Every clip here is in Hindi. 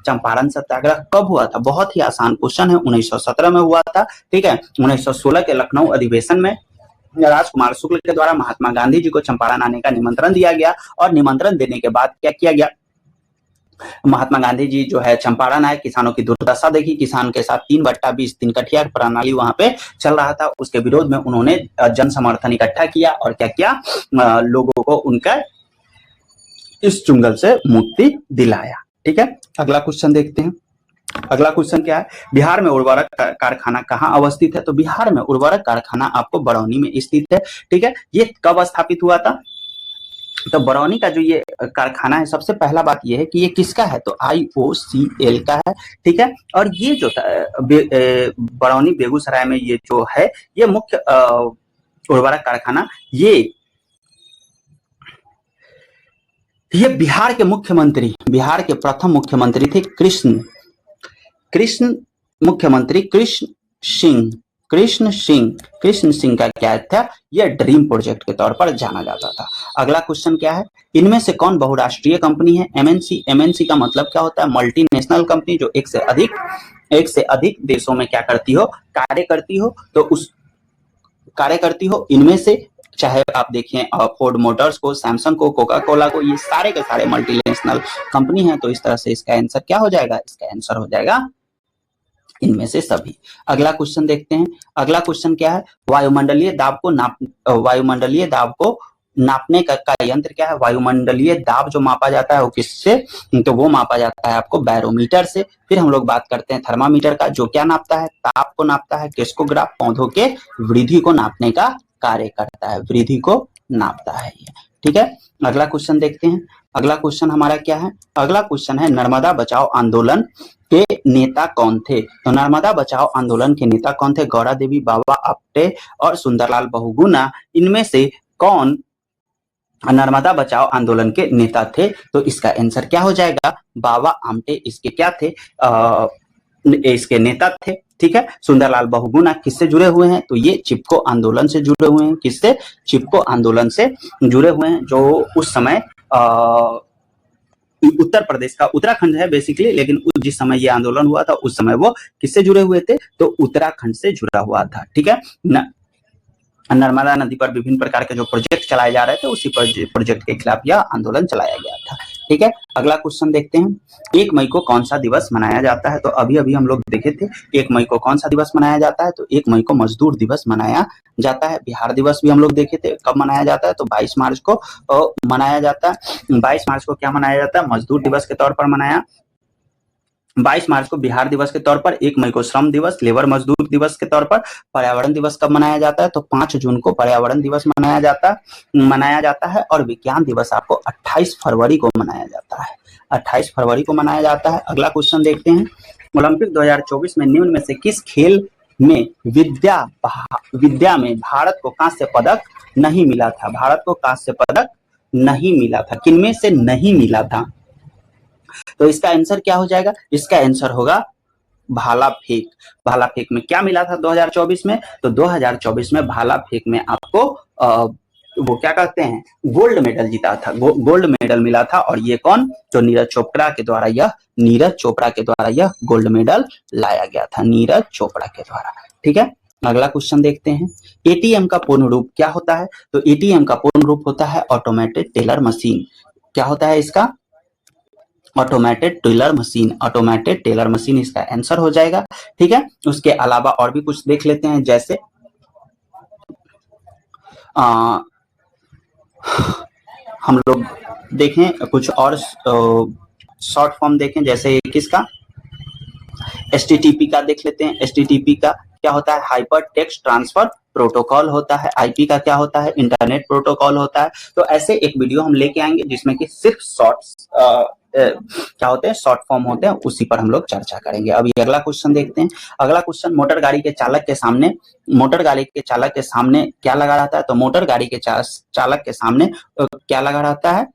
चंपारण सत्याग्रह कब हुआ था? बहुत ही आसान क्वेश्चन है, 1917 में हुआ था। ठीक है, 1916 के लखनऊ अधिवेशन में राजकुमार शुक्ल के द्वारा महात्मा गांधी जी को चंपारण आने का निमंत्रण दिया गया, और निमंत्रण देने के बाद क्या किया गया, महात्मा गांधी जी जो है चंपारण आए, किसानों की दुर्दशा देखी, किसान के साथ 3/20 3 प्रणाली वहां पे चल रहा था, उसके विरोध में उन्होंने जन समर्थन इकट्ठा किया और क्या किया, लोगों को उनका इस चुंगल से मुक्ति दिलाया। ठीक है, अगला क्वेश्चन देखते हैं। अगला क्वेश्चन क्या है, बिहार में उर्वरक कारखाना कहाँ अवस्थित है? तो बिहार में उर्वरक कारखाना आपको बरौनी में स्थित है। ठीक है, ये कब स्थापित हुआ था? तो बरौनी का जो ये कारखाना है, सबसे पहला बात ये है कि ये किसका है? तो IOCL का है। ठीक है, और ये जो बरौनी बेगूसराय में ये जो है, ये मुख्य उर्वरक कारखाना, ये बिहार के मुख्यमंत्री, बिहार के प्रथम मुख्यमंत्री थे मुख्यमंत्री कृष्ण सिंह का क्या था, यह ड्रीम प्रोजेक्ट के तौर पर जाना जाता था। अगला क्वेश्चन क्या है, इनमें से कौन बहुराष्ट्रीय कंपनी है? MNC का मतलब क्या होता है? मल्टीनेशनल कंपनी, जो एक से अधिक देशों में क्या करती हो, कार्य करती हो। तो उस कार्य करती हो, इनमें से चाहे आप देखें फोर्ड मोटर्स को, सैमसंग को, कोका कोला को, ये सारे के सारे मल्टीनेशनल कंपनी है। तो इस तरह से इसका आंसर क्या हो जाएगा? इसका आंसर हो जाएगा इनमें से सभी। अगला क्वेश्चन देखते हैं। अगला क्वेश्चन क्या है, वायुमंडलीय दाब को नापने का यंत्र क्या है? वायुमंडलीय दाब जो मापा जाता है वो किससे? तो वो मापा जाता है आपको बैरोमीटर से। फिर हम लोग बात करते हैं थर्मामीटर का, जो क्या नापता है? ताप को नापता है। क्रिस्कोग्राफ पौधों के वृद्धि को नापने का कार्य करता है, वृद्धि को नापता है ये। ठीक है, अगला क्वेश्चन देखते हैं। अगला क्वेश्चन हमारा क्या है? अगला क्वेश्चन है, नर्मदा बचाओ आंदोलन के नेता कौन थे? तो नर्मदा बचाओ आंदोलन के नेता कौन थे? गौरा देवी, बाबा आप्टे और सुंदरलाल बहुगुणा, इनमें से कौन नर्मदा बचाओ आंदोलन के नेता थे? तो इसका आंसर क्या हो जाएगा? बाबा आमटे इसके क्या थे? इसके नेता थे। ठीक है, सुंदरलाल बहुगुणा किससे जुड़े हुए हैं? तो ये चिपको आंदोलन से जुड़े हुए हैं। किससे? चिपको आंदोलन से जुड़े हुए हैं, जो उस समय उत्तर प्रदेश का, उत्तराखंड है बेसिकली, लेकिन जिस समय ये आंदोलन हुआ था उस समय वो किससे जुड़े हुए थे? तो उत्तराखंड से जुड़ा हुआ था। ठीक है, नर्मदा नदी पर विभिन्न प्रकार के जो प्रोजेक्ट चलाए जा रहे थे, उसी प्रोजेक्ट के खिलाफ यह आंदोलन चलाया गया था। ठीक है, अगला क्वेश्चन देखते हैं। 1 मई को कौन सा दिवस मनाया जाता है? तो अभी हम लोग देखे थे 1 मई को कौन सा दिवस मनाया जाता है? तो 1 मई को मजदूर दिवस मनाया जाता है। बिहार दिवस भी हम लोग देखे थे, कब मनाया जाता है? तो 22 मार्च को मनाया जाता है। 22 मार्च को क्या मनाया जाता है? मजदूर दिवस के तौर पर मनाया। 22 मार्च को बिहार दिवस के तौर पर, 1 मई को श्रम दिवस, लेबर मजदूर दिवस के तौर पर। पर्यावरण दिवस कब मनाया जाता है? तो 5 जून को पर्यावरण दिवस मनाया जाता है। और विज्ञान दिवस आपको 28 फरवरी को मनाया जाता है। 28 फरवरी को मनाया जाता है। अगला क्वेश्चन देखते हैं। ओलंपिक 2024 में निम्न में से किस खेल में विद्या में भारत को कांस्य पदक नहीं मिला था? भारत को कांस्य पदक नहीं मिला था। किनमें से नहीं मिला था? तो इसका आंसर क्या हो जाएगा? इसका आंसर होगा भाला फेंक। भाला फेंक में क्या मिला था 2024 में? तो 2024 में भाला फेंक में आपको वो क्या कहते हैं, गोल्ड मेडल जीता था, गोल्ड मेडल मिला था। और ये कौन? तो नीरज चोपड़ा के द्वारा यह गोल्ड मेडल लाया गया था, नीरज चोपड़ा के द्वारा। ठीक है, अगला क्वेश्चन देखते हैं। एटीएम का पूर्ण रूप क्या होता है? तो एटीएम का पूर्ण रूप होता है ऑटोमेटेड टेलर मशीन। क्या होता है इसका? ऑटोमेटेड टेलर मशीन इसका आंसर हो जाएगा। ठीक है, उसके अलावा और भी कुछ देख लेते हैं, जैसे हम लोग देखें कुछ और शॉर्ट फॉर्म देखें, जैसे किसका, HTTP का देख लेते हैं। HTTP का क्या होता है? हाइपर टेक्स्ट ट्रांसफर प्रोटोकॉल होता है। IP का क्या होता है? इंटरनेट प्रोटोकॉल होता है। तो ऐसे एक वीडियो हम लेके आएंगे जिसमें कि सिर्फ क्या होते हैं, शॉर्ट फॉर्म होते हैं, उसी पर हम लोग चर्चा करेंगे। अभी अगला क्वेश्चन देखते हैं। अगला क्वेश्चन, मोटर गाड़ी के चालक के सामने क्या लगा रहता है? तो मोटर गाड़ी के चालक के सामने क्या लगा रहता है?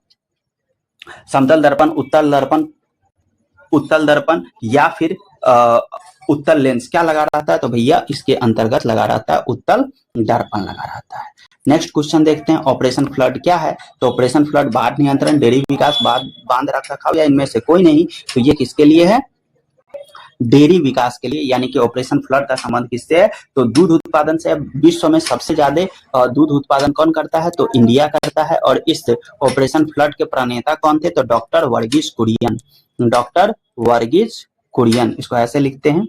समतल दर्पण, उत्तल दर्पण या फिर उत्तल लेंस क्या लगा रहता है? तो भैया इसके अंतर्गत लगा रहता है उत्तल दर्पण लगा रहता है। नेक्स्ट क्वेश्चन देखते हैं, ऑपरेशन फ्लड क्या है? तो ऑपरेशन फ्लड बाढ़ नियंत्रण, डेयरी विकास, बांध रख रखाव या इनमें से कोई नहीं। तो ये किसके लिए है? डेयरी विकास के लिए, यानी कि ऑपरेशन फ्लड का संबंध किससे है? तो दूध उत्पादन से। विश्व में सबसे ज्यादा दूध उत्पादन कौन करता है? तो इंडिया करता है। और इस ऑपरेशन फ्लड के प्रणेता कौन थे? तो डॉक्टर वर्गीस कुरियन। डॉक्टर वर्गीस कुरियन, इसको ऐसे लिखते हैं,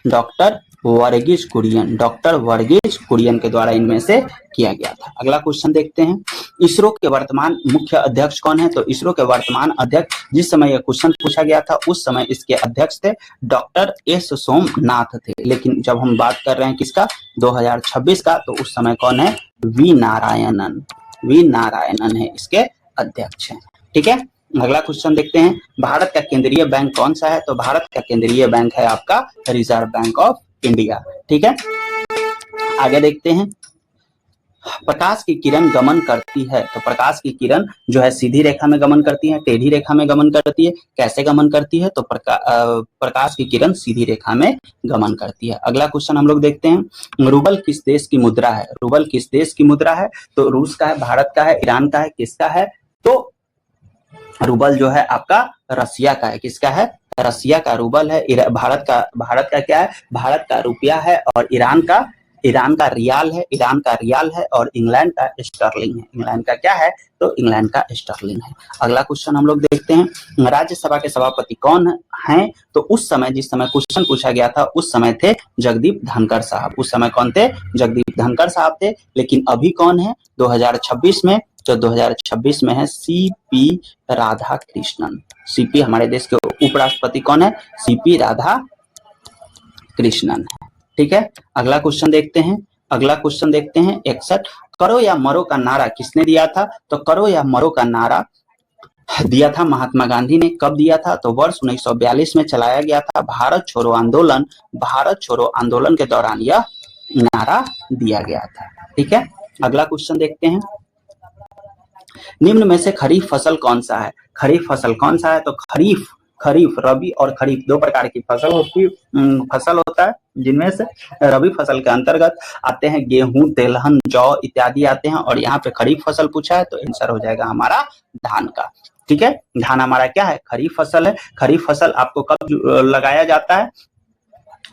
डॉक्टर वर्गीस कुरियन। डॉक्टर वर्गीस कुरियन के द्वारा इनमें से किया गया था। अगला क्वेश्चन देखते हैं, इसरो के वर्तमान मुख्य अध्यक्ष कौन है? तो इसरो के वर्तमान अध्यक्ष, जिस समय यह क्वेश्चन पूछा गया था उस समय इसके अध्यक्ष थे डॉक्टर एस सोमनाथ थे। लेकिन जब हम बात कर रहे हैं किसका? 2026 का, तो उस समय कौन है? वी नारायणन। वी नारायणन है इसके अध्यक्ष हैं। ठीक है, अगला क्वेश्चन देखते हैं, भारत का केंद्रीय बैंक कौन सा है? तो भारत का केंद्रीय बैंक है आपका रिजर्व बैंक ऑफ इंडिया। ठीक है, आगे देखते हैं, प्रकाश की किरण गमन करती है। तो प्रकाश की किरण जो है सीधी रेखा में गमन करती है, टेढ़ी रेखा में गमन करती है, कैसे गमन करती है? तो प्रकाश की किरण सीधी रेखा में गमन करती है। अगला क्वेश्चन हम लोग देखते हैं, रूबल किस देश की मुद्रा है? रूबल किस देश की मुद्रा है? तो रूस का है, भारत का है, ईरान का है, किसका है? तो रूबल जो है आपका रसिया का है। किसका है? रसिया का रूबल है। भारत का क्या है? भारत का रुपया है। और ईरान का रियाल है। ईरान का रियाल है। और इंग्लैंड का स्टर्लिंग है। इंग्लैंड का क्या है? तो इंग्लैंड का स्टर्लिंग है। अगला क्वेश्चन हम लोग देखते हैं, राज्यसभा के सभापति कौन हैं? तो उस समय जिस समय क्वेश्चन पूछा गया था उस समय थे जगदीप धनखड़ साहब। उस समय कौन थे? जगदीप धनखड़ साहब थे। लेकिन अभी कौन है 2026 में? तो 2026 में है सीपी राधा कृष्णन। सीपी हमारे देश के उपराष्ट्रपति कौन है? सीपी राधा कृष्णन है। ठीक है, अगला क्वेश्चन देखते हैं, 61, करो या मरो का नारा किसने दिया था? तो करो या मरो का नारा दिया था महात्मा गांधी ने। कब दिया था? तो वर्ष 1942 में चलाया गया था भारत छोड़ो आंदोलन। भारत छोड़ो आंदोलन के दौरान यह नारा दिया गया था। ठीक है, अगला क्वेश्चन देखते हैं, निम्न में से खरीफ फसल कौन सा है? खरीफ फसल कौन सा है? तो खरीफ रबी और खरीफ दो प्रकार की फसल होता है, जिनमें से रबी फसल के अंतर्गत आते हैं गेहूं, तेलहन, जौ इत्यादि आते हैं। और यहाँ पे खरीफ फसल पूछा है तो आंसर हो जाएगा हमारा धान का। ठीक है, धान हमारा क्या है? खरीफ फसल है। खरीफ फसल आपको कब लगाया जाता है?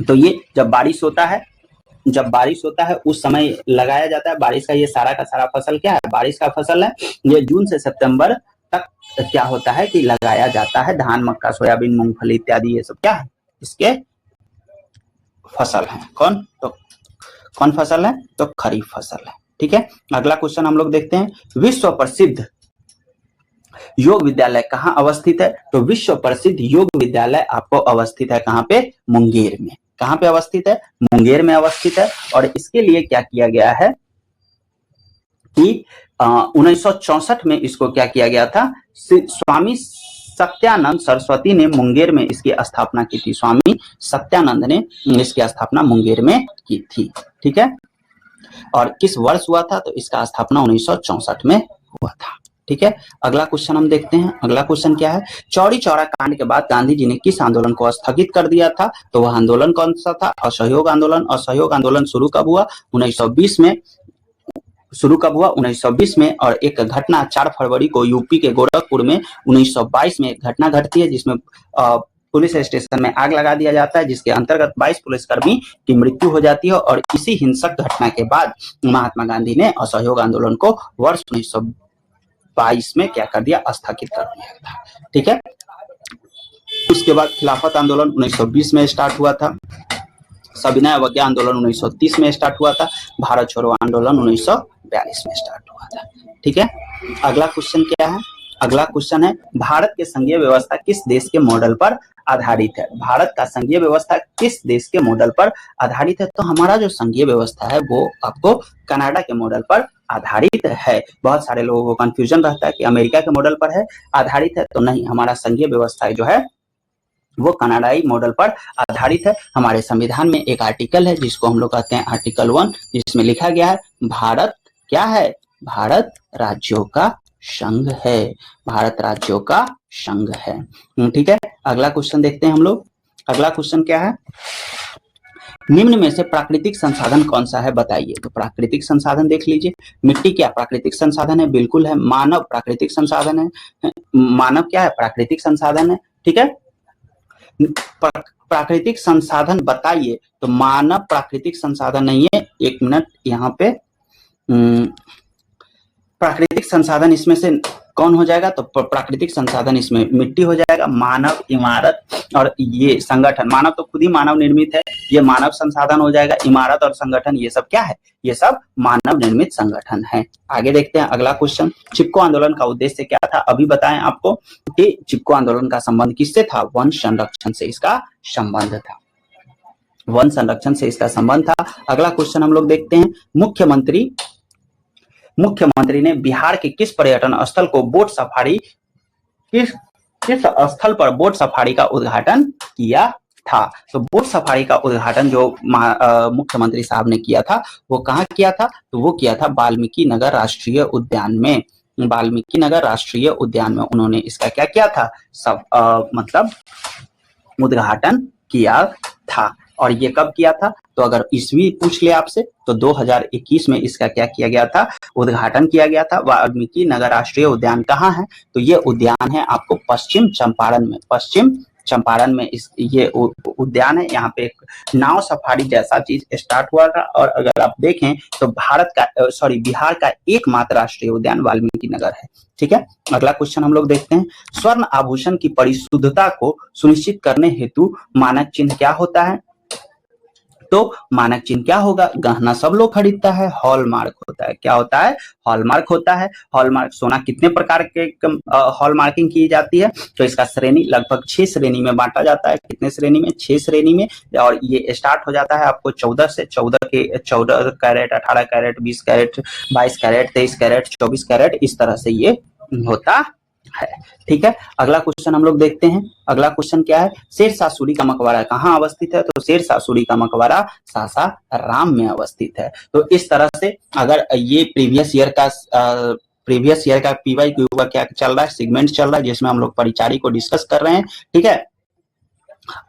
तो ये जब बारिश होता है उस समय लगाया जाता है। बारिश का ये सारा का सारा फसल क्या है? बारिश का फसल है। ये जून से सितंबर तक क्या होता है कि लगाया जाता है। धान, मक्का, सोयाबीन, मूंगफली इत्यादि ये सब क्या है? इसके फसल है। तो कौन फसल है? तो खरीफ फसल है। ठीक है, अगला क्वेश्चन हम लोग देखते हैं, विश्व प्रसिद्ध योग विद्यालय कहाँ अवस्थित है? तो विश्व प्रसिद्ध योग विद्यालय आपको अवस्थित है कहाँ पे? मुंगेर में। कहाँ पे अवस्थित है? मुंगेर में अवस्थित है। और इसके लिए क्या किया गया है कि 1964 में इसको क्या किया गया था? स्वामी सत्यानंद सरस्वती ने मुंगेर में इसकी स्थापना की थी। स्वामी सत्यानंद ने इसकी स्थापना मुंगेर में की थी। ठीक है, और किस वर्ष हुआ था? तो इसका स्थापना 1964 में हुआ था। ठीक है, अगला क्वेश्चन हम देखते हैं, अगला क्वेश्चन क्या है, चौरी चौरा कांड के बाद गांधी जी ने किस आंदोलन को स्थगित कर दिया था? तो वह आंदोलन कौन सा था? असहयोग आंदोलन। असहयोग आंदोलन शुरू कब हुआ? 1920 में शुरू कब हुआ? 1920 में। और एक घटना 4 फरवरी को यूपी के गोरखपुर में 1922 में एक घटना घटती है जिसमें पुलिस स्टेशन में आग लगा दिया जाता है, जिसके अंतर्गत 22 पुलिसकर्मी की मृत्यु हो जाती है। और इसी हिंसक घटना के बाद महात्मा गांधी ने असहयोग आंदोलन को वर्ष 1922 में क्या कर दिया? स्थगित कर दिया था। ठीक है, उसके बाद खिलाफत आंदोलन 1920 में स्टार्ट हुआ था। सविनय अवज्ञा आंदोलन 1930 में स्टार्ट हुआ था। भारत छोड़ो आंदोलन 1942 में स्टार्ट हुआ था। ठीक है, अगला क्वेश्चन क्या है? अगला क्वेश्चन है, भारत के संघीय व्यवस्था किस देश के मॉडल पर आधारित है? भारत का संघीय व्यवस्था किस देश के मॉडल पर आधारित है? तो हमारा जो संघीय व्यवस्था है वो आपको कनाडा के मॉडल पर आधारित है। बहुत सारे लोगों को कंफ्यूजन रहता है कि अमेरिका के मॉडल पर है आधारित है, तो नहीं, हमारा संघीय व्यवस्था जो है वो कनाडाई मॉडल पर आधारित है। हमारे संविधान में एक आर्टिकल है जिसको हम लोग कहते हैं आर्टिकल 1, जिसमें लिखा गया है भारत क्या है? भारत राज्यों का संघ है। भारत राज्यों का संघ है। ठीक है, अगला क्वेश्चन देखते हैं हम लोग। अगला क्वेश्चन क्या है? निम्न में से प्राकृतिक संसाधन कौन सा है बताइए। तो प्राकृतिक संसाधन देख लीजिए, मिट्टी क्या प्राकृतिक संसाधन है? बिल्कुल है। मानव प्राकृतिक संसाधन है। मानव क्या है? प्राकृतिक संसाधन है। ठीक है, प्राकृतिक संसाधन बताइए। तो मानव प्राकृतिक संसाधन नहीं है। एक मिनट, यहाँ पे प्राकृतिक संसाधन इसमें से कौन हो जाएगा? तो प्राकृतिक संसाधन इसमें मिट्टी हो जाएगा, मानव, इमारत और ये संगठन। मानव तो खुद ही मानव निर्मित है, ये मानव संसाधन हो जाएगा। इमारत और संगठन ये सब क्या है? ये सब मानव निर्मित संगठन है। आगे देखते हैं अगला क्वेश्चन। चिपको आंदोलन का उद्देश्य क्या था? अभी बताएं आपको कि चिपको आंदोलन का संबंध किससे था? वन संरक्षण से इसका संबंध था। वन संरक्षण से इसका संबंध था। अगला क्वेश्चन हम लोग देखते हैं। मुख्यमंत्री ने बिहार के किस पर्यटन स्थल को बोट सफारी किस स्थल पर बोट सफारी का उद्घाटन किया था? तो बोट सफारी का उद्घाटन जो मुख्यमंत्री साहब ने किया था वो कहाँ किया था? तो वो किया था वाल्मीकि नगर राष्ट्रीय उद्यान में। वाल्मीकि नगर राष्ट्रीय उद्यान में उन्होंने इसका क्या किया था? मतलब उद्घाटन किया था। और ये कब किया था? तो अगर ईस्वी पूछ ले आपसे तो 2021 में इसका क्या किया गया था? उद्घाटन किया गया था। वाल्मीकि नगर राष्ट्रीय उद्यान कहाँ है? तो ये उद्यान है आपको पश्चिम चंपारण में। पश्चिम चंपारण में ये उद्यान है। यहाँ पे एक नाव सफारी जैसा चीज स्टार्ट हुआ था। और अगर आप देखें तो बिहार का एकमात्र राष्ट्रीय उद्यान वाल्मीकि नगर है। ठीक है, अगला क्वेश्चन हम लोग देखते हैं। स्वर्ण आभूषण की परिशुद्धता को सुनिश्चित करने हेतु मानक चिन्ह क्या होता है? तो मानक चिन्ह क्या होगा? गहना सब लोग खरीदता है, हॉलमार्क होता है। क्या होता है? हॉलमार्क होता है। हॉलमार्क सोना कितने प्रकार के हॉलमार्किंग की जाती है? तो इसका श्रेणी लगभग 6 श्रेणी में बांटा जाता है। कितने श्रेणी में? 6 श्रेणी में। और ये स्टार्ट हो जाता है आपको 14 से। 14 carat, 18 carat, 20 carat, 22 carat, 23 carat, 24 carat, इस तरह से ये होता है। ठीक है, अगला क्वेश्चन हम लोग देखते हैं। अगला क्वेश्चन क्या है? शेरशाह सूरी का मकबरा कहाँ अवस्थित है? तो शेरशाह सूरी का मकबरा सासाराम में अवस्थित है। तो इस तरह से अगर ये प्रीवियस ईयर का पीवाईक्यू का क्या चल रहा है, सेगमेंट चल रहा है जिसमें हम लोग परिचारी को डिस्कस कर रहे हैं। ठीक है,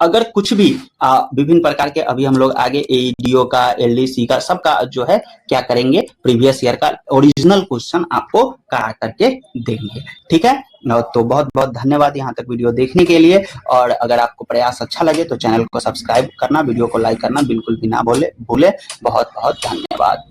अगर कुछ भी विभिन्न प्रकार के अभी हम लोग आगे एईडीओ का, एलडीसी का, सबका जो है क्या करेंगे, प्रीवियस ईयर का ओरिजिनल क्वेश्चन आपको करा करके देंगे। ठीक है, तो बहुत बहुत धन्यवाद यहाँ तक वीडियो देखने के लिए। और अगर आपको प्रयास अच्छा लगे तो चैनल को सब्सक्राइब करना, वीडियो को लाइक करना बिल्कुल भी ना भूले। बहुत बहुत धन्यवाद।